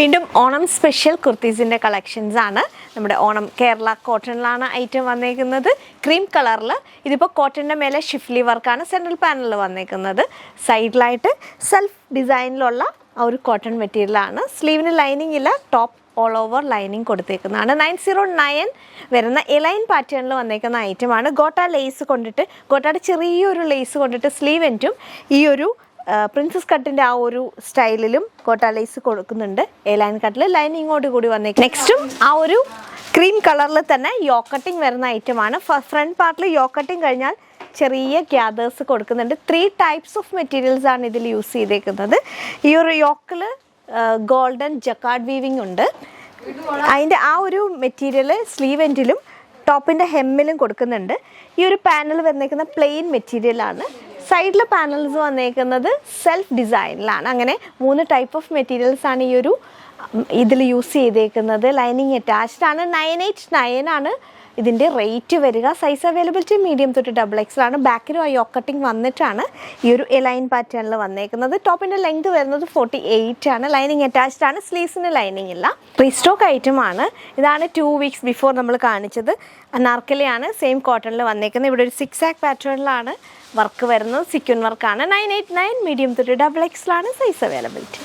വീണ്ടും Onam special കുർത്തീസിൻ്റെ collections ആണ്. നമ്മുടെ ഓണം കേരള കോട്ടണിലാണ് ഐറ്റം വന്നേക്കുന്നത്. ക്രീം കളറിൽ ഇതിപ്പോൾ കോട്ടണിൻ്റെ മേലെ ഷിഫ്ലി വർക്കാണ് സെൻട്രൽ പാനലിൽ വന്നേക്കുന്നത്. സൈഡിലായിട്ട് സെൽഫ് ഡിസൈനിലുള്ള ആ ഒരു കോട്ടൺ മെറ്റീരിയലാണ്. സ്ലീവിന് ലൈനിങ് ഇല്ല, ടോപ്പ് ഓൾ ഓവർ ലൈനിങ് കൊടുത്തേക്കുന്നതാണ്. 909 വരുന്ന എലൈൻ പാറ്റേണിൽ വന്നേക്കുന്ന ഐറ്റമാണ്. ഗോട്ട ലേസ് കൊണ്ടിട്ട്, ഗോട്ടയുടെ ചെറിയൊരു ലേസ് കൊണ്ടിട്ട് സ്ലീവ് എൻറ്റും ഈ ഒരു പ്രിൻസസ് കട്ടിൻ്റെ ആ ഒരു സ്റ്റൈലിലും കോട്ട ലേസ് കൊടുക്കുന്നുണ്ട്. എ ലൈൻ കട്ടിൽ ലൈനിങ്ങോട് കൂടി വന്നേക്കും. നെക്സ്റ്റും ആ ഒരു ക്രീം കളറിൽ തന്നെ യോ കട്ടിങ് വരുന്ന ഐറ്റമാണ്. ഫ്രണ്ട് പാർട്ടിൽ യോ കട്ടിങ് കഴിഞ്ഞാൽ ചെറിയ ഗ്യാദേഴ്സ് കൊടുക്കുന്നുണ്ട്. 3 ടൈപ്സ് ഓഫ് മെറ്റീരിയൽസ് ആണ് ഇതിൽ യൂസ് ചെയ്തേക്കുന്നത്. ഈ ഒരു യോക്കിൽ ഗോൾഡൻ ജക്കാർഡ് വീവിങ് ഉണ്ട്. അതിൻ്റെ ആ ഒരു മെറ്റീരിയൽ സ്ലീവ് എൻഡിലും ടോപ്പിൻ്റെ ഹെമ്മിലും കൊടുക്കുന്നുണ്ട്. ഈ ഒരു പാനൽ വന്നേക്കുന്ന പ്ലെയിൻ മെറ്റീരിയലാണ്. സൈഡിലെ പാനൽസ് വന്നേക്കുന്നത് സെൽഫ് ഡിസൈനിലാണ്. അങ്ങനെ 3 ടൈപ്പ് ഓഫ് മെറ്റീരിയൽസ് ആണ് ഈ ഒരു ഇതിൽ യൂസ് ചെയ്തേക്കുന്നത്. ലൈനിങ് അറ്റാച്ച്ഡ് ആണ്. 989 ആണ് ഇതിൻ്റെ റേറ്റ് വരിക. സൈസ് അവൈലബിലിറ്റി മീഡിയം തൊട്ട് XXL ആണ്. ബാക്കിലും ആ യോക്ക് കട്ടിങ് വന്നിട്ടാണ് ഈ ഒരു എലൈൻ പാറ്റേണിൽ വന്നേക്കുന്നത്. ടോപ്പിൻ്റെ ലെങ്ത് വരുന്നത് 48 ആണ്. ലൈനിങ് അറ്റാച്ച്ഡ് ആണ്. സ്ലീവ്സിന് ലൈനിങ് ഇല്ല. റീസ്റ്റോക്ക് ഐറ്റം ആണ്. ഇതാണ് 2 വീക്സ് ബിഫോർ നമ്മൾ കാണിച്ചത്. അനാർക്കലിയാണ് സെയിം കോട്ടണിൽ വന്നേക്കുന്നത്. ഇവിടെ ഒരു 6 ആക്ക് പാറ്റേണിലാണ് വർക്ക് വരുന്നത്. സിക്വൻ വർക്കാണ്. 989 മീഡിയം തൊട്ട് XXL ആണ്. Size availability.